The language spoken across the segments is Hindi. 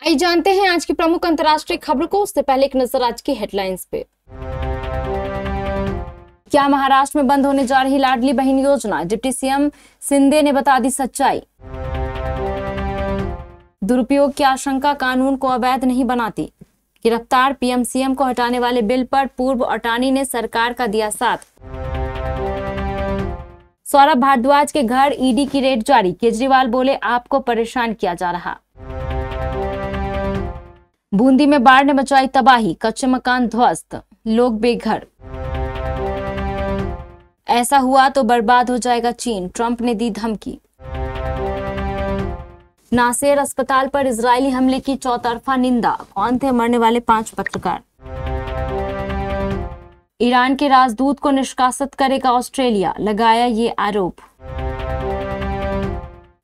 आइए जानते हैं आज की प्रमुख अंतर्राष्ट्रीय खबरों को। उससे पहले एक नजर आज की हेडलाइंस पे। क्या महाराष्ट्र में बंद होने जा रही लाडली बहन योजना? डिप्टी सीएम शिंदे ने बता दी सच्चाई। दुरुपयोग की आशंका कानून को अवैध नहीं बनाती। गिरफ्तार पीएम-सीएम को हटाने वाले बिल पर पूर्व अटॉर्नी ने सरकार का दिया साथ। सौरभ भारद्वाज के घर ईडी की रेड जारी। केजरीवाल बोले आपको परेशान किया जा रहा। बूंदी में बाढ़ ने मचाई तबाही, कच्चे मकान ध्वस्त, लोग बेघर। ऐसा हुआ तो बर्बाद हो जाएगा चीन, ट्रंप ने दी धमकी। नासेर अस्पताल पर इजरायली हमले की चौतरफा निंदा। कौन थे मरने वाले 5 पत्रकार? ईरान के राजदूत को निष्कासित करेगा ऑस्ट्रेलिया, लगाया ये आरोप।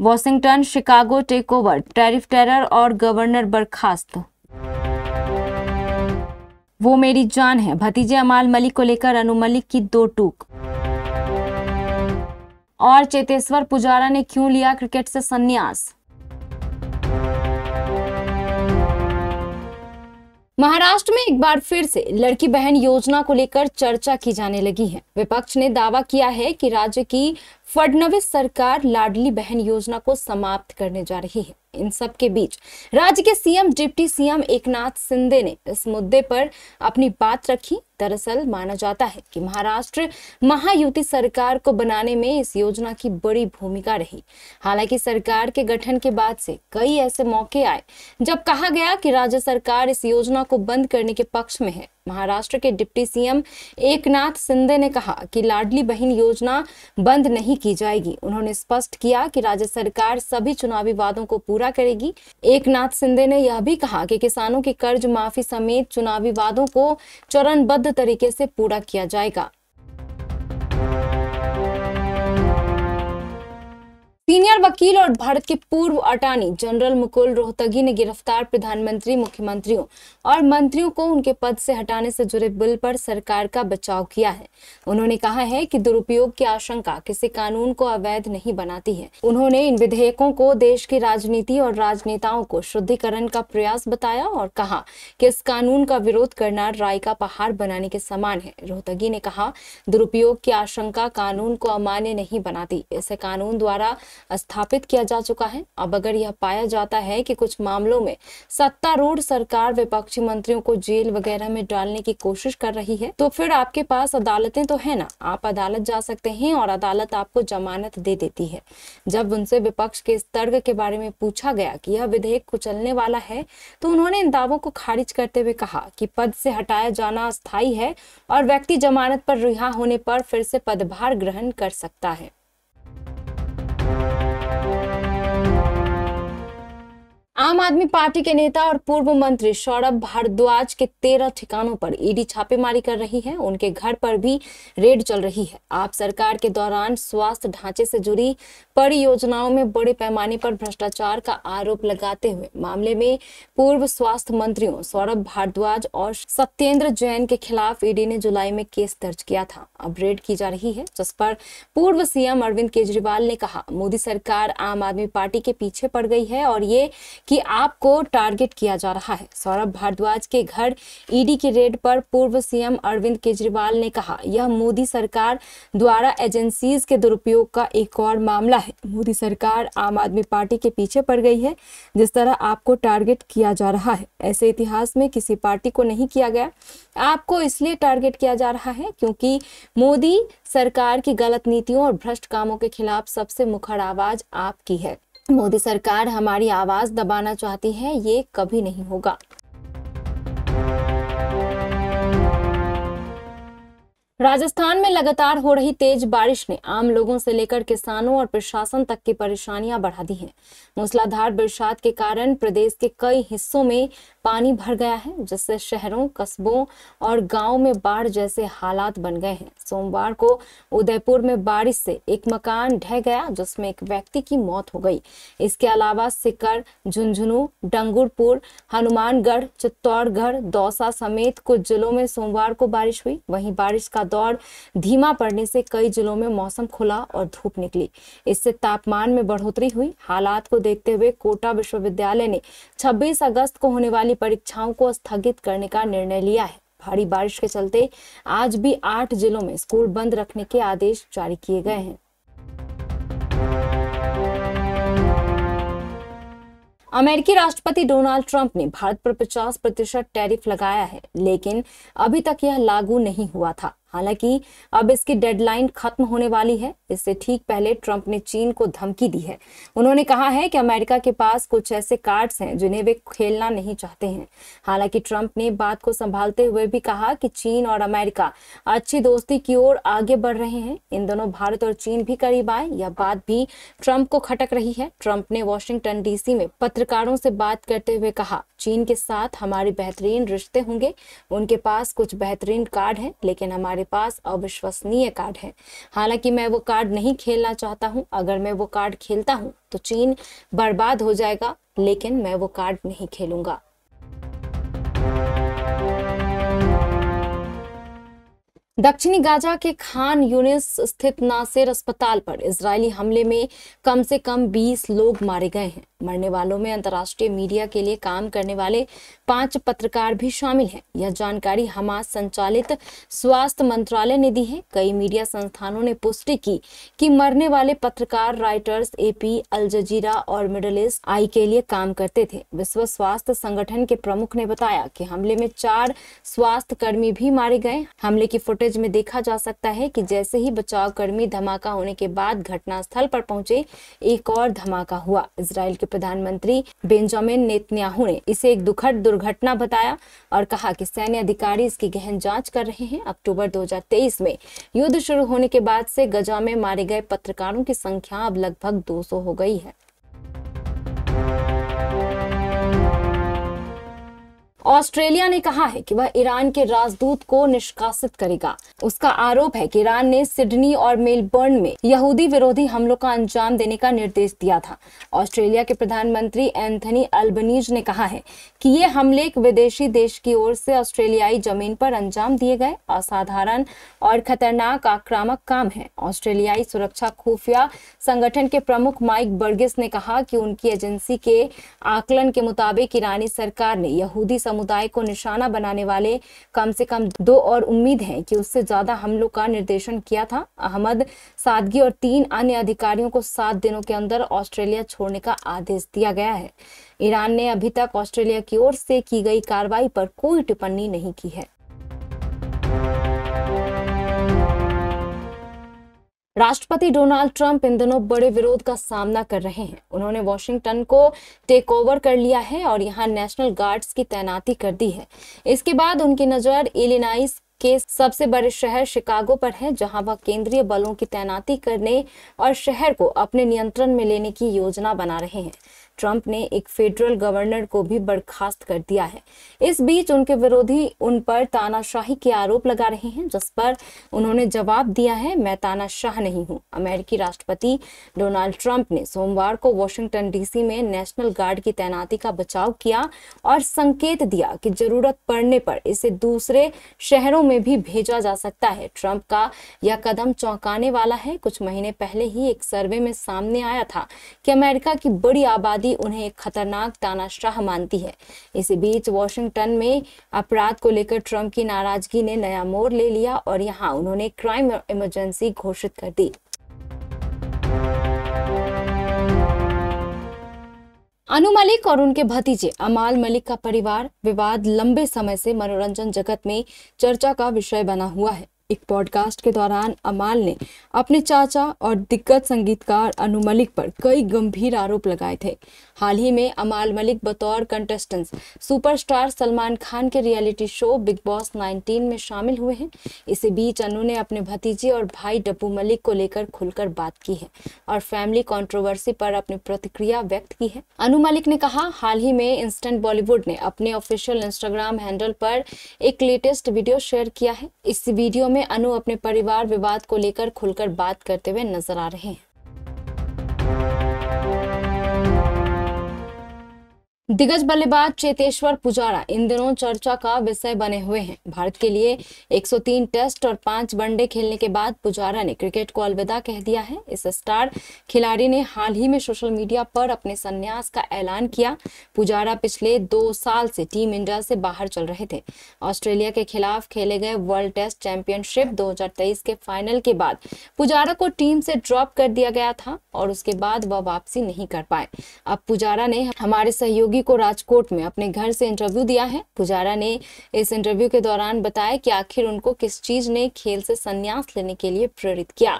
Washington Chicago takeover, tariff terror और गवर्नर बर्खास्त। वो मेरी जान है, भतीजे अमाल मलिक को लेकर अनु मलिक की 2 टूक। और चेतेश्वर पुजारा ने क्यों लिया क्रिकेट से संन्यास? महाराष्ट्र में एक बार फिर से लड़की बहन योजना को लेकर चर्चा की जाने लगी है। विपक्ष ने दावा किया है कि राज्य की फडणवीस सरकार लाडली बहन योजना को समाप्त करने जा रही है। इन सब के बीच राज्य के CM deputy CM Eknath Shinde ने इस मुद्दे पर अपनी बात रखी। दरअसल माना जाता है कि महाराष्ट्र महायुति सरकार को बनाने में इस योजना की बड़ी भूमिका रही। हालांकि सरकार के गठन के बाद से कई ऐसे मौके आए जब कहा गया कि राज्य सरकार इस योजना को बंद करने के पक्ष में है। महाराष्ट्र के डिप्टी सीएम एकनाथ शिंदे ने कहा कि लाडली बहन योजना बंद नहीं की जाएगी। उन्होंने स्पष्ट किया कि राज्य सरकार सभी चुनावी वादों को पूरा करेगी। एकनाथ शिंदे ने यह भी कहा कि किसानों की कर्ज माफी समेत चुनावी वादों को चरणबद्ध तरीके से पूरा किया जाएगा। सीनियर वकील और भारत के पूर्व अटॉर्नी जनरल मुकुल रोहतगी ने गिरफ्तार प्रधानमंत्री, मुख्यमंत्रियों और मंत्रियों को उनके पद से हटाने से जुड़े बिल पर सरकार का बचाव किया है। उन्होंने कहा है कि दुरुपयोग की आशंका किसी कानून को अवैध नहीं बनाती है। उन्होंने इन विधेयकों को देश की राजनीति और राजनेताओं को शुद्धिकरण का प्रयास बताया और कहा कि इस कानून का विरोध करना राई का पहाड़ बनाने के समान है। रोहतगी ने कहा, दुरुपयोग की आशंका कानून को अमान्य नहीं बनाती। इसे कानून द्वारा स्थापित किया जा चुका है। अब अगर यह पाया जाता है कि कुछ मामलों में सत्तारूढ़ सरकार विपक्षी मंत्रियों को जेल वगैरह में डालने की कोशिश कर रही है, तो फिर आपके पास अदालतें तो है ना। आप अदालत जा सकते हैं और अदालत आपको जमानत दे देती है। जब उनसे विपक्ष के इस तर्क के बारे में पूछा गया कि यह विधेयक कुचलने वाला है, तो उन्होंने इन दावों को खारिज करते हुए कहा कि पद से हटाया जाना अस्थायी है और व्यक्ति जमानत पर रिहा होने पर फिर से पदभार ग्रहण कर सकता है। आम आदमी पार्टी के नेता और पूर्व मंत्री सौरभ भारद्वाज के 13 ठिकानों पर ईडी छापेमारी कर रही है। उनके घर पर भी रेड चल रही है। आप सरकार के दौरान स्वास्थ्य ढांचे से जुड़ी परियोजनाओं में बड़े पैमाने पर भ्रष्टाचार का आरोप लगाते हुए मामले में पूर्व स्वास्थ्य मंत्रियों सौरभ भारद्वाज और सत्येंद्र जैन के खिलाफ ईडी ने जुलाई में केस दर्ज किया था। अब रेड की जा रही है, जिस पर पूर्व सीएम अरविंद केजरीवाल ने कहा, मोदी सरकार आम आदमी पार्टी के पीछे पड़ गई है और ये कि आपको टारगेट किया जा रहा है। सौरभ भारद्वाज के घर ईडी की रेड पर पूर्व सीएम अरविंद केजरीवाल ने कहा, यह मोदी सरकार द्वारा एजेंसीज के दुरुपयोग का एक और मामला है। मोदी सरकार आम आदमी पार्टी के पीछे पड़ गई है। जिस तरह आपको टारगेट किया जा रहा है, ऐसे इतिहास में किसी पार्टी को नहीं किया गया। आपको इसलिए टारगेट किया जा रहा है क्योंकि मोदी सरकार की गलत नीतियों और भ्रष्ट कामों के खिलाफ सबसे मुखर आवाज आपकी है। मोदी सरकार हमारी आवाज दबाना चाहती है, ये कभी नहीं होगा। राजस्थान में लगातार हो रही तेज बारिश ने आम लोगों से लेकर किसानों और प्रशासन तक की परेशानियां बढ़ा दी हैं। मूसलाधार बरसात के कारण प्रदेश के कई हिस्सों में पानी भर गया है, जिससे शहरों, कस्बों और गांवों में बाढ़ जैसे हालात बन गए हैं। सोमवार को उदयपुर में बारिश से एक मकान ढह गया, जिसमें एक व्यक्ति की मौत हो गई। इसके अलावा सीकर, झुंझुनू, डंगरपुर, हनुमानगढ़, चित्तौड़गढ़, दौसा समेत कुछ जिलों में सोमवार को बारिश हुई। वहीं बारिश का दौर धीमा पड़ने से कई जिलों में मौसम खुला और धूप निकली। इससे तापमान में बढ़ोतरी हुई। हालात को देखते हुए कोटा विश्वविद्यालय ने 26 अगस्त को होने वाली परीक्षाओं को स्थगित करने का निर्णय लिया है। भारी बारिश के चलते आज भी 8 जिलों में स्कूल बंद रखने के आदेश जारी किए गए हैं। अमेरिकी राष्ट्रपति डोनाल्ड ट्रंप ने भारत पर 50% टैरिफ लगाया है, लेकिन अभी तक यह लागू नहीं हुआ था। हालांकि अब इसकी डेडलाइन खत्म होने वाली है। इससे ठीक पहले ट्रंप ने चीन को धमकी दी है। उन्होंने कहा है कि अमेरिका के पास कुछ ऐसे कार्ड्स हैं जिन्हें वे खेलना नहीं चाहते हैं। हालांकि ट्रंप ने बात को संभालते हुए भी कहा कि चीन और अमेरिका अच्छी दोस्ती की ओर आगे बढ़ रहे हैं। इन दोनों भारत और चीन भी करीब आए, यह बात भी ट्रंप को खटक रही है। ट्रंप ने वॉशिंगटन डीसी में पत्रकारों से बात करते हुए कहा, चीन के साथ हमारे बेहतरीन रिश्ते होंगे। उनके पास कुछ बेहतरीन कार्ड हैं, लेकिन हमारे पास अविश्वसनीय कार्ड है। हालांकि मैं वो कार्ड नहीं खेलना चाहता हूं। अगर मैं वो कार्ड खेलता हूं तो चीन बर्बाद हो जाएगा, लेकिन मैं वो कार्ड नहीं खेलूंगा। दक्षिणी गाजा के खान यूनिस स्थित नासेर अस्पताल पर इजरायली हमले में कम से कम 20 लोग मारे गए हैं। मरने वालों में अंतर्राष्ट्रीय मीडिया के लिए काम करने वाले 5 पत्रकार भी शामिल हैं। यह जानकारी हमास संचालित स्वास्थ्य मंत्रालय ने दी है। कई मीडिया संस्थानों ने पुष्टि की कि मरने वाले पत्रकार राइटर्स, एपी, अल जजीरा और मिडल ईस्ट आई के लिए काम करते थे। विश्व स्वास्थ्य संगठन के प्रमुख ने बताया कि हमले में 4 स्वास्थ्य कर्मी भी मारे गए। हमले की फुटेज में देखा जा सकता है कि जैसे ही बचाव कर्मी धमाका होने के बाद घटनास्थल पर पहुंचे, एक और धमाका हुआ। इजराइल के प्रधानमंत्री बेंजामिन नेतन्याहू ने इसे एक दुखद दुर्घटना बताया और कहा कि सैन्य अधिकारी इसकी गहन जांच कर रहे हैं। अक्टूबर 2023 में युद्ध शुरू होने के बाद से गजा में मारे गए पत्रकारों की संख्या अब लगभग 200 हो गई है। ऑस्ट्रेलिया ने कहा है कि वह ईरान के राजदूत को निष्कासित करेगा। उसका आरोप है कि ईरान ने सिडनी और मेलबर्न में यहूदी विरोधी हमलों का अंजाम देने का निर्देश दिया था। ऑस्ट्रेलिया के प्रधानमंत्री एंथनी अल्बनीज ने कहा है कि ये हमले एक विदेशी देश की ओर से ऑस्ट्रेलियाई जमीन पर अंजाम दिए गए असाधारण और खतरनाक आक्रामक काम है। ऑस्ट्रेलियाई सुरक्षा खुफिया संगठन के प्रमुख माइक बर्गिस ने कहा कि उनकी एजेंसी के आकलन के मुताबिक ईरानी सरकार ने यहूदी समुदाय को निशाना बनाने वाले कम से कम 2 और उम्मीद है कि उससे ज्यादा हमलों का निर्देशन किया था। अहमद सादगी और 3 अन्य अधिकारियों को 7 दिनों के अंदर ऑस्ट्रेलिया छोड़ने का आदेश दिया गया है। ईरान ने अभी तक ऑस्ट्रेलिया की ओर से की गई कार्रवाई पर कोई टिप्पणी नहीं की है। राष्ट्रपति डोनाल्ड ट्रंप इन दिनों बड़े विरोध का सामना कर रहे हैं। उन्होंने वॉशिंगटन को टेक ओवर कर लिया है और यहां नेशनल गार्ड्स की तैनाती कर दी है। इसके बाद उनकी नजर इलिनॉइस के सबसे बड़े शहर शिकागो पर है, जहां वह केंद्रीय बलों की तैनाती करने और शहर को अपने नियंत्रण में लेने की योजना बना रहे हैं। ट्रंप ने एक फेडरल गवर्नर को भी बर्खास्त कर दिया है। इस बीच उनके विरोधी उन पर तानाशाही के आरोप लगा रहे हैं, जिस पर उन्होंने जवाब दिया है, मैं तानाशाह नहीं हूं। अमेरिकी राष्ट्रपति डोनाल्ड ट्रंप ने सोमवार को वॉशिंगटन डीसी में नेशनल गार्ड की तैनाती का बचाव किया और संकेत दिया कि जरूरत पड़ने पर इसे दूसरे शहरों में भी भेजा जा सकता है। ट्रंप का यह कदम चौंकाने वाला है। कुछ महीने पहले ही एक सर्वे में सामने आया था कि अमेरिका की बड़ी आबादी उन्हें एक खतरनाक तानाशाह मानती है। इसी बीच वॉशिंगटन में अपराध को लेकर ट्रंप की नाराजगी ने नया मोड़ ले लिया और यहां उन्होंने क्राइम इमरजेंसी घोषित कर दी। अनु मलिक और उनके भतीजे अमाल मलिक का परिवार विवाद लंबे समय से मनोरंजन जगत में चर्चा का विषय बना हुआ है। एक पॉडकास्ट के दौरान अमाल ने अपने चाचा और दिग्गज संगीतकार अनु मलिक पर कई गंभीर आरोप लगाए थे। हाल ही में अमाल मलिक बतौर कंटेस्टेंट सुपरस्टार सलमान खान के रियलिटी शो बिग बॉस 19 में शामिल हुए हैं। इसी बीच अनु ने अपने भतीजे और भाई डब्बू मलिक को लेकर खुलकर बात की है और फैमिली कंट्रोवर्सी पर अपनी प्रतिक्रिया व्यक्त की है। अनु मलिक ने कहा, हाल ही में इंस्टेंट बॉलीवुड ने अपने ऑफिशियल इंस्टाग्राम हैंडल पर एक लेटेस्ट वीडियो शेयर किया है। इस वीडियो में अनु अपने परिवार विवाद को लेकर खुलकर बात करते हुए नजर आ रहे हैं। दिग्गज बल्लेबाज चेतेश्वर पुजारा इन दिनों चर्चा का विषय बने हुए हैं। भारत के लिए 103 टेस्ट और 5 वनडे खेलने के बाद पुजारा ने क्रिकेट को अलविदा कह दिया है। इस स्टार खिलाड़ी ने हाल ही में सोशल मीडिया पर अपने संन्यास का ऐलान किया। पुजारा पिछले 2 साल से टीम इंडिया से बाहर चल रहे थे। ऑस्ट्रेलिया के खिलाफ खेले गए वर्ल्ड टेस्ट चैंपियनशिप 2023 के फाइनल के बाद पुजारा को टीम से ड्रॉप कर दिया गया था और उसके बाद वह वापसी नहीं कर पाए। अब पुजारा ने हमारे सहयोगी को राजकोट में अपने घर से इंटरव्यू दिया है। पुजारा ने इस इंटरव्यू के दौरान बताया कि आखिर उनको किस चीज ने खेल से संन्यास लेने के लिए प्रेरित किया।